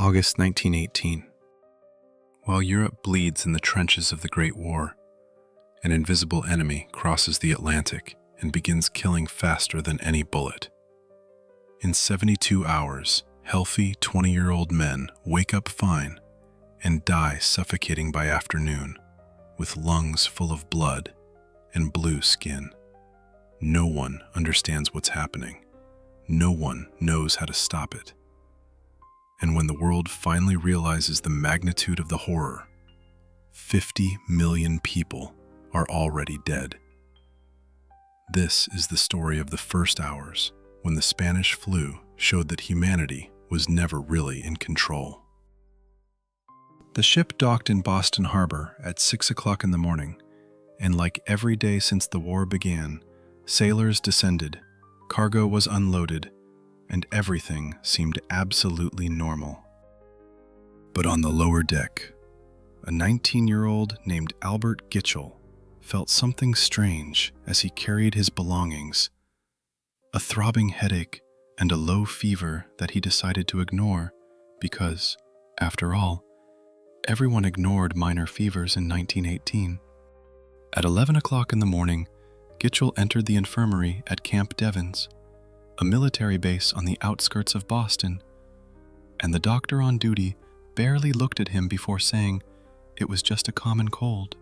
August 1918. While Europe bleeds in the trenches of the Great War, an invisible enemy crosses the Atlantic and begins killing faster than any bullet. In 72 hours, healthy 20-year-old men wake up fine and die suffocating by afternoon, with lungs full of blood and blue skin. No one understands what's happening. No one knows how to stop it. And when the world finally realizes the magnitude of the horror, 50 million people are already dead. This is the story of the first hours when the Spanish flu showed that humanity was never really in control. The ship docked in Boston Harbor at 6 o'clock in the morning, and like every day since the war began, sailors descended, cargo was unloaded, and everything seemed absolutely normal. But on the lower deck, a 19-year-old named Albert Gitchell felt something strange as he carried his belongings, a throbbing headache and a low fever that he decided to ignore because, after all, everyone ignored minor fevers in 1918. At 11 o'clock in the morning, Gitchell entered the infirmary at Camp Devens, a military base on the outskirts of Boston, and the doctor on duty barely looked at him before saying it was just a common cold.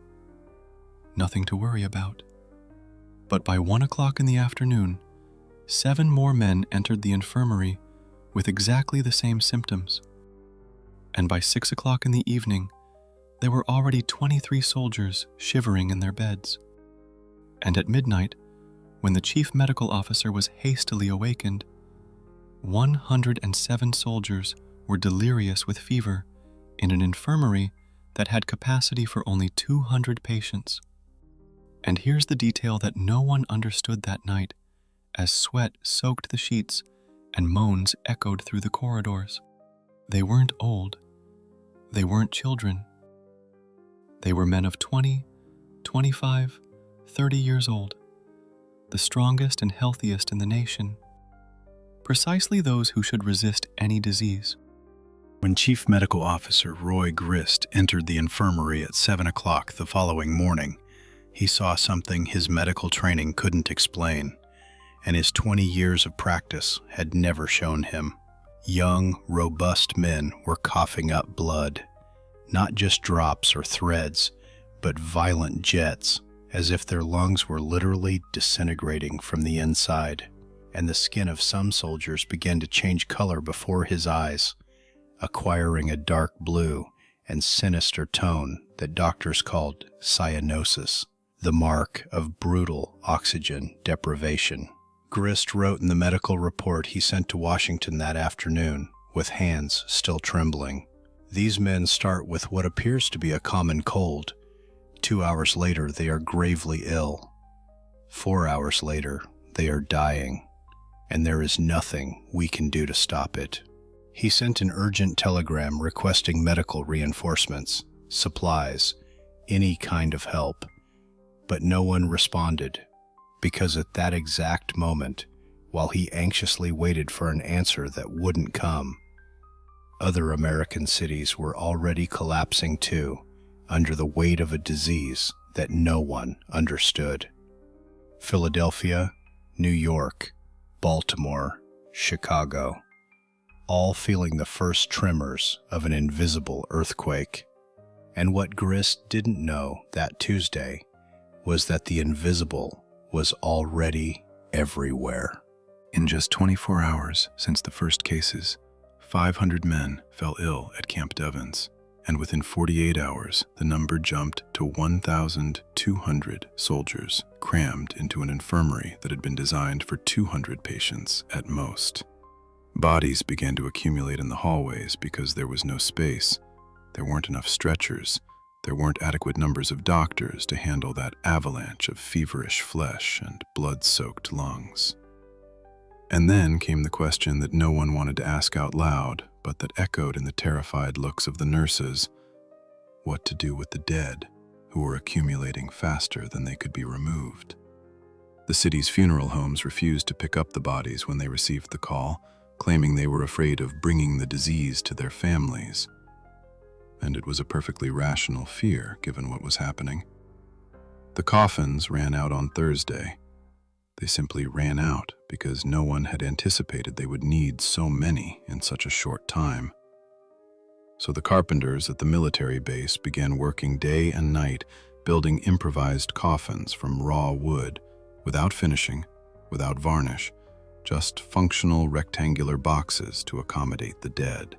Nothing to worry about. But by 1 o'clock in the afternoon, 7 more men entered the infirmary with exactly the same symptoms. And by 6 o'clock in the evening, there were already 23 soldiers shivering in their beds. And at midnight, when the chief medical officer was hastily awakened, 107 soldiers were delirious with fever in an infirmary that had capacity for only 200 patients. And here's the detail that no one understood that night, as sweat soaked the sheets and moans echoed through the corridors. They weren't old. They weren't children. They were men of 20, 25, 30 years old, the strongest and healthiest in the nation, precisely those who should resist any disease. When Chief Medical Officer Roy Grist entered the infirmary at 7 o'clock the following morning, he saw something his medical training couldn't explain, and his 20 years of practice had never shown him. Young, robust men were coughing up blood, not just drops or threads, but violent jets, as if their lungs were literally disintegrating from the inside, and the skin of some soldiers began to change color before his eyes, acquiring a dark blue and sinister tone that doctors called cyanosis, the mark of brutal oxygen deprivation. Grist wrote in the medical report he sent to Washington that afternoon, with hands still trembling. These men start with what appears to be a common cold. 2 hours later, they are gravely ill. 4 hours later, they are dying, and there is nothing we can do to stop it. He sent an urgent telegram requesting medical reinforcements, supplies, any kind of help, but no one responded, because at that exact moment, while he anxiously waited for an answer that wouldn't come, other American cities were already collapsing too, under the weight of a disease that no one understood. Philadelphia, New York, Baltimore, Chicago, all feeling the first tremors of an invisible earthquake. And what Grist didn't know that Tuesday was that the invisible was already everywhere. In just 24 hours since the first cases, 500 men fell ill at Camp Devens, and within 48 hours, the number jumped to 1,200 soldiers crammed into an infirmary that had been designed for 200 patients at most. Bodies began to accumulate in the hallways because there was no space. There weren't enough stretchers. There weren't adequate numbers of doctors to handle that avalanche of feverish flesh and blood-soaked lungs. And then came the question that no one wanted to ask out loud, but that echoed in the terrified looks of the nurses: what to do with the dead, who were accumulating faster than they could be removed. The city's funeral homes refused to pick up the bodies when they received the call, claiming they were afraid of bringing the disease to their families. And it was a perfectly rational fear, given what was happening. The coffins ran out on Thursday. They simply ran out because no one had anticipated they would need so many in such a short time. So the carpenters at the military base began working day and night, building improvised coffins from raw wood, without finishing, without varnish, just functional rectangular boxes to accommodate the dead.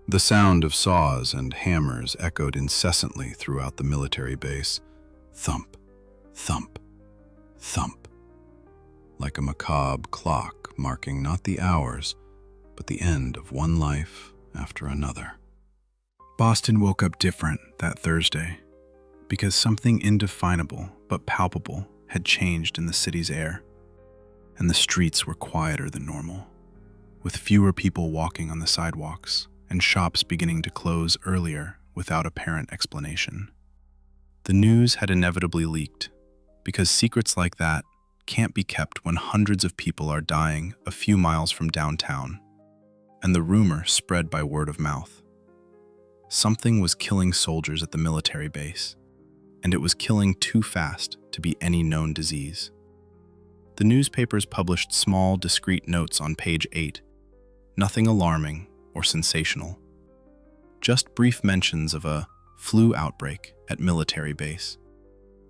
The sound of saws and hammers echoed incessantly throughout the military base. Thump, thump, thump. Like a macabre clock marking not the hours, but the end of one life after another. Boston woke up different that Thursday because something indefinable but palpable had changed in the city's air, and the streets were quieter than normal, with fewer people walking on the sidewalks and shops beginning to close earlier without apparent explanation. The news had inevitably leaked, because secrets like that can't be kept when hundreds of people are dying a few miles from downtown, and the rumor spread by word of mouth. Something was killing soldiers at the military base, and it was killing too fast to be any known disease. The newspapers published small, discreet notes on page 8, nothing alarming or sensational, just brief mentions of a flu outbreak at military base,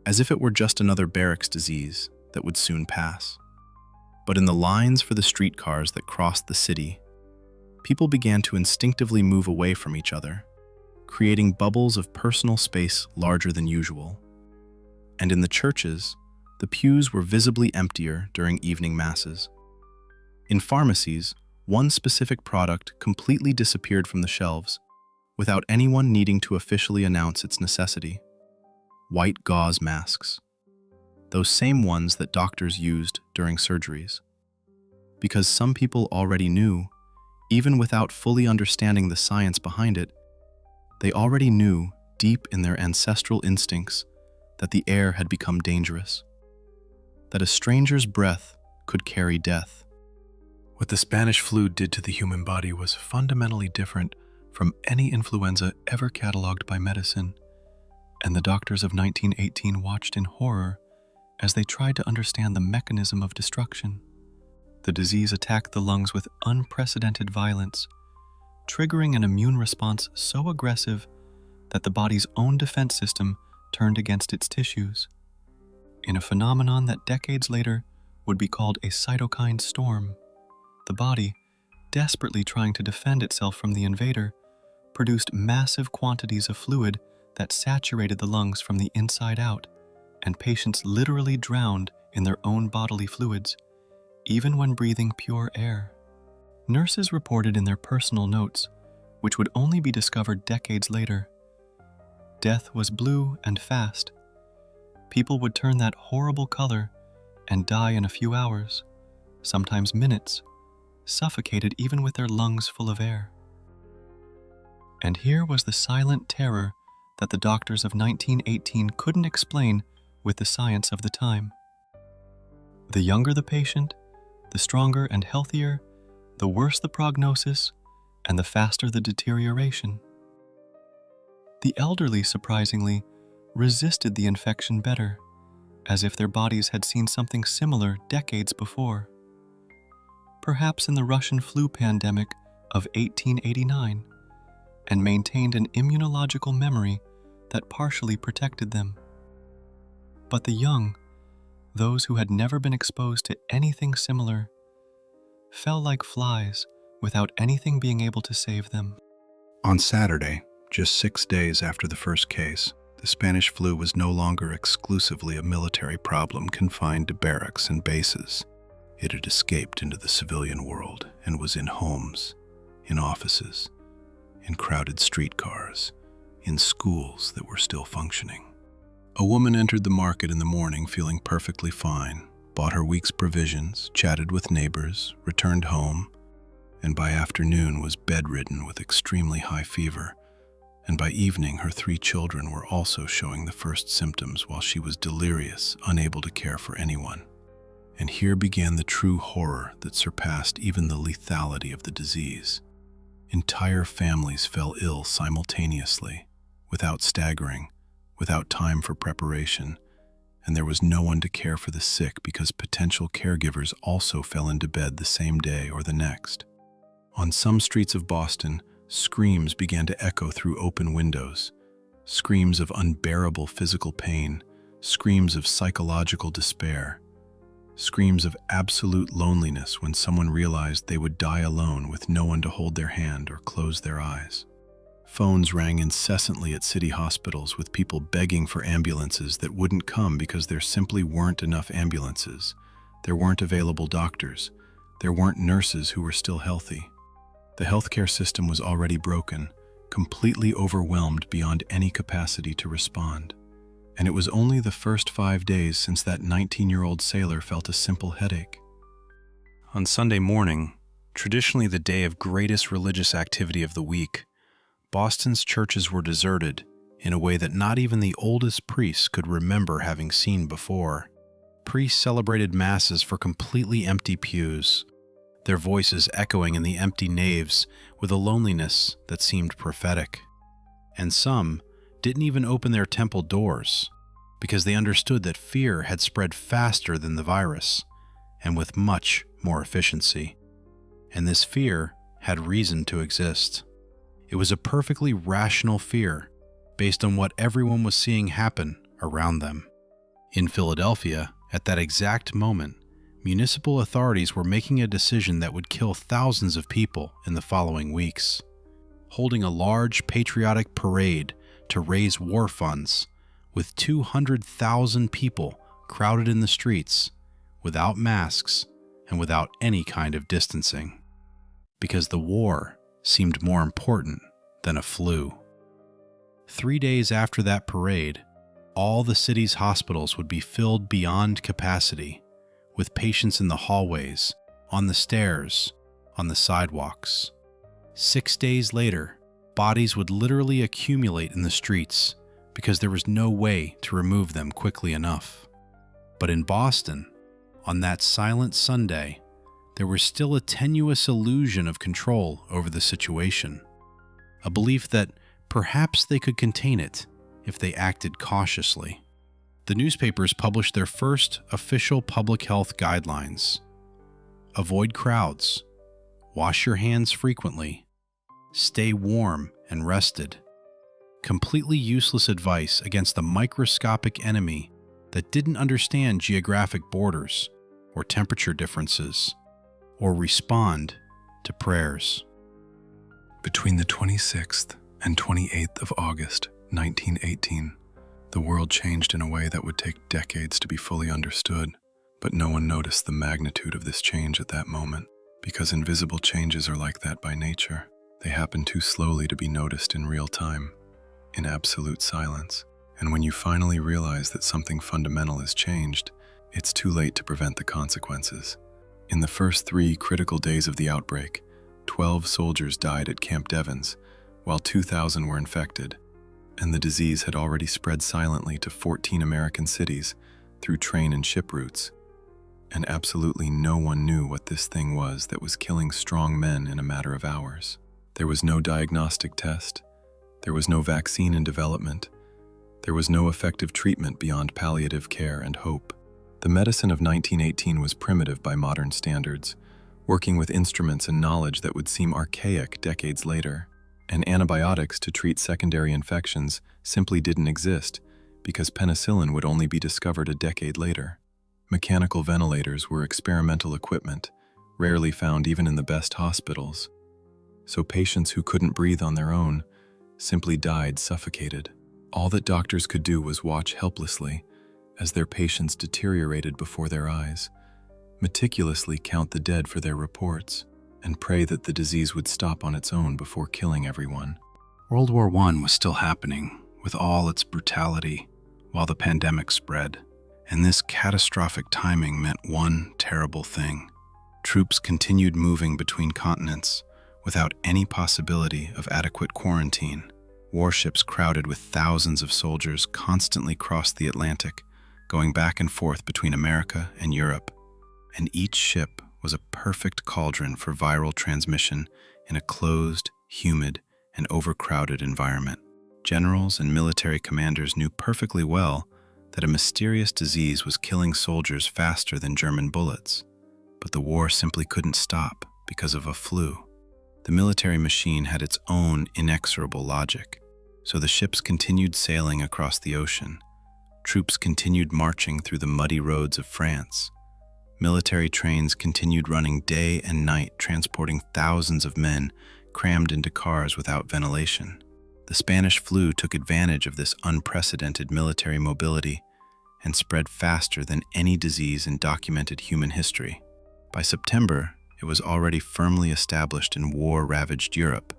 as if it were just another barracks disease that would soon pass. But in the lines for the streetcars that crossed the city, people began to instinctively move away from each other, creating bubbles of personal space larger than usual. And in the churches, the pews were visibly emptier during evening masses. In pharmacies, one specific product completely disappeared from the shelves, without anyone needing to officially announce its necessity. White gauze masks. Those same ones that doctors used during surgeries. Because some people already knew, even without fully understanding the science behind it, they already knew, deep in their ancestral instincts, that the air had become dangerous, that a stranger's breath could carry death. What the Spanish flu did to the human body was fundamentally different from any influenza ever cataloged by medicine, and the doctors of 1918 watched in horror as they tried to understand the mechanism of destruction. The disease attacked the lungs with unprecedented violence, triggering an immune response so aggressive that the body's own defense system turned against its tissues, in a phenomenon that decades later would be called a cytokine storm. The body, desperately trying to defend itself from the invader, produced massive quantities of fluid that saturated the lungs from the inside out, and patients literally drowned in their own bodily fluids, even when breathing pure air. Nurses reported in their personal notes, which would only be discovered decades later, death was blue and fast. People would turn that horrible color and die in a few hours, sometimes minutes, suffocated even with their lungs full of air. And here was the silent terror that the doctors of 1918 couldn't explain with the science of the time. The younger the patient, the stronger and healthier, the worse the prognosis, and the faster the deterioration. The elderly, surprisingly, resisted the infection better, as if their bodies had seen something similar decades before. Perhaps in the Russian flu pandemic of 1889, and maintained an immunological memory that partially protected them. But the young, those who had never been exposed to anything similar, fell like flies without anything being able to save them. On Saturday, just 6 days after the first case, the Spanish flu was no longer exclusively a military problem confined to barracks and bases. It had escaped into the civilian world and was in homes, in offices, in crowded streetcars, in schools that were still functioning. A woman entered the market in the morning feeling perfectly fine, bought her week's provisions, chatted with neighbors, returned home, and by afternoon was bedridden with extremely high fever, and by evening her 3 children were also showing the first symptoms while she was delirious, unable to care for anyone. And here began the true horror that surpassed even the lethality of the disease. Entire families fell ill simultaneously, without staggering, without time for preparation, and there was no one to care for the sick because potential caregivers also fell into bed the same day or the next. On some streets of Boston, screams began to echo through open windows, screams of unbearable physical pain, screams of psychological despair, screams of absolute loneliness when someone realized they would die alone with no one to hold their hand or close their eyes. Phones rang incessantly at city hospitals with people begging for ambulances that wouldn't come because there simply weren't enough ambulances. There weren't available doctors. There weren't nurses who were still healthy. The healthcare system was already broken, completely overwhelmed beyond any capacity to respond. And it was only the first 5 days since that 19-year-old sailor felt a simple headache. On Sunday morning, traditionally the day of greatest religious activity of the week, Boston's churches were deserted in a way that not even the oldest priests could remember having seen before. Priests celebrated masses for completely empty pews, their voices echoing in the empty naves with a loneliness that seemed prophetic. And some didn't even open their temple doors because they understood that fear had spread faster than the virus and with much more efficiency. And this fear had reason to exist. It was a perfectly rational fear based on what everyone was seeing happen around them. In Philadelphia, at that exact moment, municipal authorities were making a decision that would kill thousands of people in the following weeks. Holding a large patriotic parade to raise war funds, with 200,000 people crowded in the streets, without masks and without any kind of distancing, because the war seemed more important than a flu. 3 days after that parade, all the city's hospitals would be filled beyond capacity, with patients in the hallways, on the stairs, on the sidewalks. 6 days later, bodies would literally accumulate in the streets because there was no way to remove them quickly enough. But in Boston, on that silent Sunday, there was still a tenuous illusion of control over the situation, a belief that perhaps they could contain it if they acted cautiously. The newspapers published their first official public health guidelines. Avoid crowds, wash your hands frequently, stay warm and rested. Completely useless advice against the microscopic enemy that didn't understand geographic borders or temperature differences or respond to prayers. Between the 26th and 28th of August, 1918, the world changed in a way that would take decades to be fully understood, but no one noticed the magnitude of this change at that moment, because invisible changes are like that by nature. They happen too slowly to be noticed in real time, in absolute silence. And when you finally realize that something fundamental has changed, it's too late to prevent the consequences. In the first 3 critical days of the outbreak, 12 soldiers died at Camp Devens, while 2,000 were infected, and the disease had already spread silently to 14 American cities through train and ship routes. And absolutely no one knew what this thing was that was killing strong men in a matter of hours. There was no diagnostic test. There was no vaccine in development. There was no effective treatment beyond palliative care and hope. The medicine of 1918 was primitive by modern standards, working with instruments and knowledge that would seem archaic decades later. And antibiotics to treat secondary infections simply didn't exist because penicillin would only be discovered a decade later. Mechanical ventilators were experimental equipment, rarely found even in the best hospitals. So patients who couldn't breathe on their own simply died suffocated. All that doctors could do was watch helplessly as their patients deteriorated before their eyes, meticulously count the dead for their reports, and pray that the disease would stop on its own before killing everyone. World War I was still happening, with all its brutality, while the pandemic spread. And this catastrophic timing meant one terrible thing. Troops continued moving between continents without any possibility of adequate quarantine. Warships crowded with thousands of soldiers constantly crossed the Atlantic, going back and forth between America and Europe. and each ship was a perfect cauldron for viral transmission in a closed, humid, and overcrowded environment. Generals and military commanders knew perfectly well that a mysterious disease was killing soldiers faster than German bullets, but the war simply couldn't stop because of a flu. The military machine had its own inexorable logic, so the ships continued sailing across the ocean. Troops continued marching through the muddy roads of France. Military trains continued running day and night, transporting thousands of men crammed into cars without ventilation. The Spanish flu took advantage of this unprecedented military mobility and spread faster than any disease in documented human history. By September, it was already firmly established in war-ravaged Europe.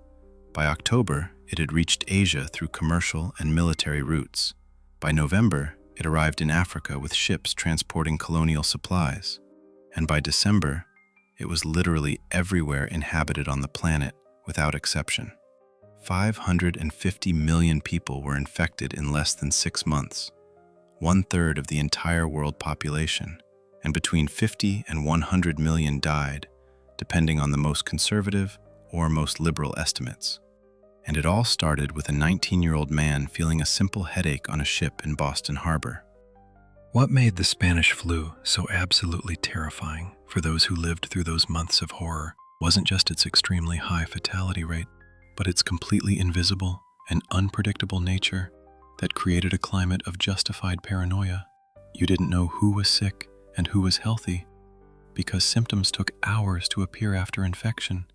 By October, it had reached Asia through commercial and military routes. By November, it arrived in Africa with ships transporting colonial supplies. And by December, it was literally everywhere inhabited on the planet, without exception. 550 million people were infected in less than 6 months, 1/3 of the entire world population, and between 50 and 100 million died, depending on the most conservative or most liberal estimates. And it all started with a 19-year-old man feeling a simple headache on a ship in Boston Harbor. What made the Spanish flu so absolutely terrifying for those who lived through those months of horror wasn't just its extremely high fatality rate, but its completely invisible and unpredictable nature that created a climate of justified paranoia. You didn't know who was sick and who was healthy because symptoms took hours to appear after infection,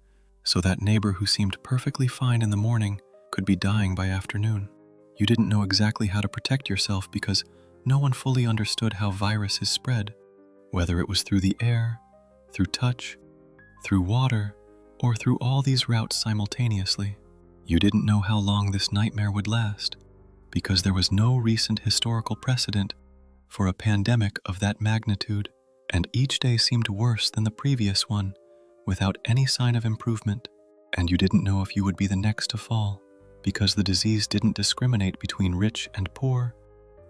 so that neighbor who seemed perfectly fine in the morning could be dying by afternoon. You didn't know exactly how to protect yourself because no one fully understood how viruses spread, whether it was through the air, through touch, through water, or through all these routes simultaneously. You didn't know how long this nightmare would last, because there was no recent historical precedent for a pandemic of that magnitude, and each day seemed worse than the previous one, without any sign of improvement. And you didn't know if you would be the next to fall, because the disease didn't discriminate between rich and poor,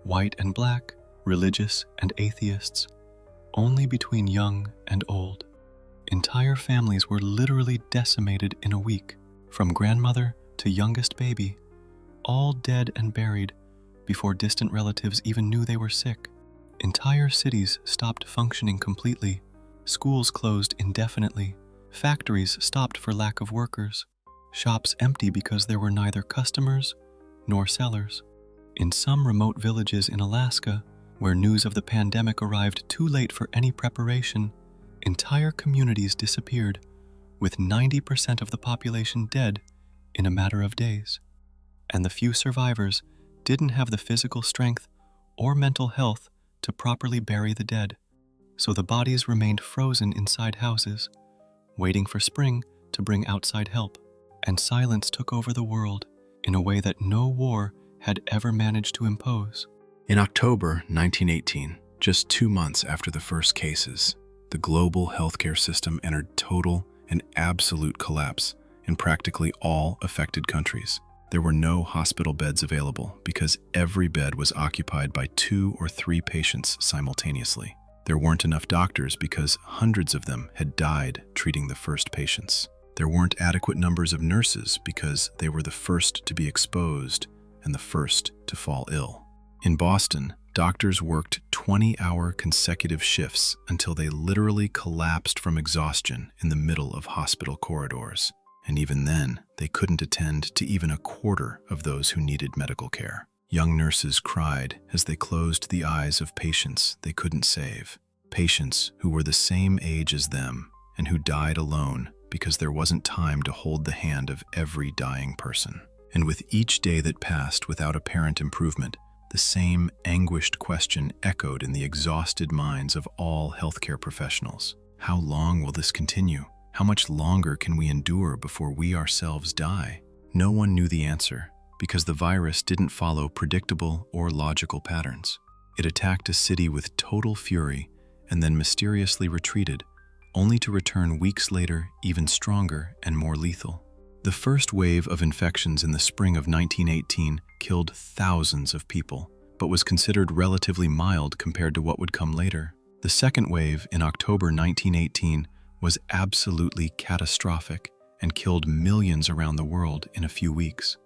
white and black, religious and atheists, only between young and old. Entire families were literally decimated in a week, from grandmother to youngest baby, all dead and buried before distant relatives even knew they were sick. Entire cities stopped functioning completely, schools closed indefinitely, factories stopped for lack of workers, shops empty because there were neither customers nor sellers. In some remote villages in Alaska, where news of the pandemic arrived too late for any preparation, entire communities disappeared, with 90% of the population dead in a matter of days. And the few survivors didn't have the physical strength or mental health to properly bury the dead, so the bodies remained frozen inside houses, waiting for spring to bring outside help. And silence took over the world in a way that no war had ever managed to impose. In October 1918, just 2 months after the first cases, the global healthcare system entered total and absolute collapse in practically all affected countries. There were no hospital beds available because every bed was occupied by 2 or 3 patients simultaneously. There weren't enough doctors because hundreds of them had died treating the first patients. There weren't adequate numbers of nurses because they were the first to be exposed and the first to fall ill. In Boston, doctors worked 20-hour consecutive shifts until they literally collapsed from exhaustion in the middle of hospital corridors. And even then, they couldn't attend to even a quarter of those who needed medical care. Young nurses cried as they closed the eyes of patients they couldn't save, patients who were the same age as them and who died alone because there wasn't time to hold the hand of every dying person. And with each day that passed without apparent improvement, the same anguished question echoed in the exhausted minds of all healthcare professionals. How long will this continue? How much longer can we endure before we ourselves die? No one knew the answer because the virus didn't follow predictable or logical patterns. It attacked a city with total fury and then mysteriously retreated, only to return weeks later even stronger and more lethal. The first wave of infections in the spring of 1918 killed thousands of people, but was considered relatively mild compared to what would come later. The second wave in October 1918 was absolutely catastrophic and killed millions around the world in a few weeks.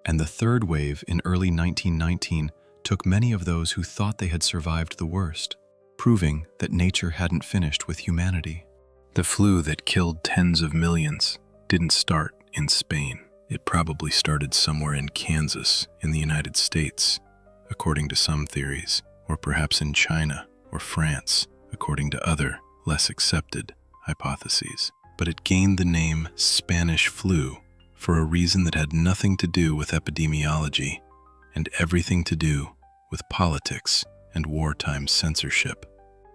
And the third wave in early 1919 took many of those who thought they had survived the worst, proving that nature hadn't finished with humanity. The flu that killed tens of millions didn't start in Spain. It probably started somewhere in Kansas, in the United States, according to some theories, or perhaps in China or France, according to other, less accepted hypotheses. But it gained the name Spanish flu for a reason that had nothing to do with epidemiology and everything to do with politics and wartime censorship.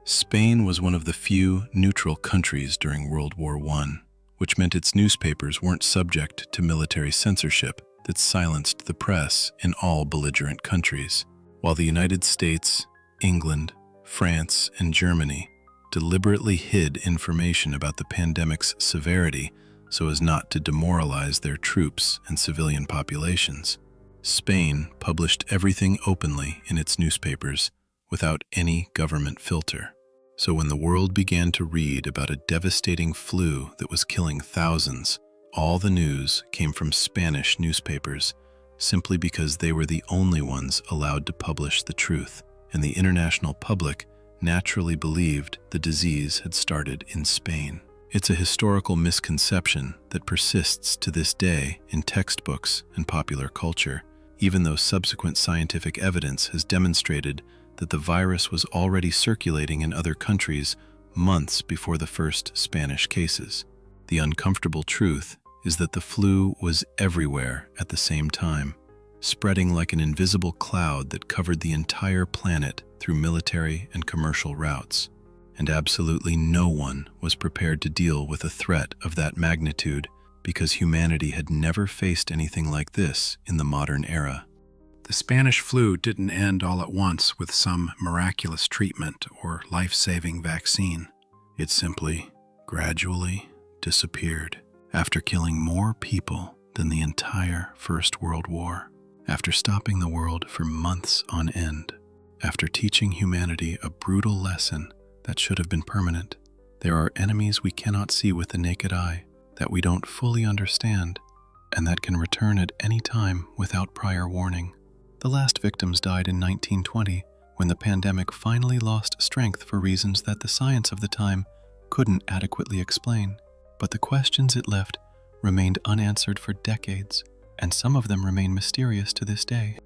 Spain was one of the few neutral countries during World War I, which meant its newspapers weren't subject to military censorship that silenced the press in all belligerent countries, while the United States, England, France, and Germany deliberately hid information about the pandemic's severity so as not to demoralize their troops and civilian populations. Spain published everything openly in its newspapers without any government filter. So when the world began to read about a devastating flu that was killing thousands, all the news came from Spanish newspapers, simply because they were the only ones allowed to publish the truth, and the international public naturally believed the disease had started in Spain. It's a historical misconception that persists to this day in textbooks and popular culture, even though subsequent scientific evidence has demonstrated that the virus was already circulating in other countries months before the first Spanish cases. The uncomfortable truth is that the flu was everywhere at the same time, spreading like an invisible cloud that covered the entire planet through military and commercial routes. And absolutely no one was prepared to deal with a threat of that magnitude because humanity had never faced anything like this in the modern era. The Spanish flu didn't end all at once with some miraculous treatment or life-saving vaccine. It simply, gradually disappeared after killing more people than the entire First World War, after stopping the world for months on end, after teaching humanity a brutal lesson that should have been permanent. There are enemies we cannot see with the naked eye, that we don't fully understand, and that can return at any time without prior warning. The last victims died in 1920, when the pandemic finally lost strength for reasons that the science of the time couldn't adequately explain. But the questions it left remained unanswered for decades, and some of them remain mysterious to this day.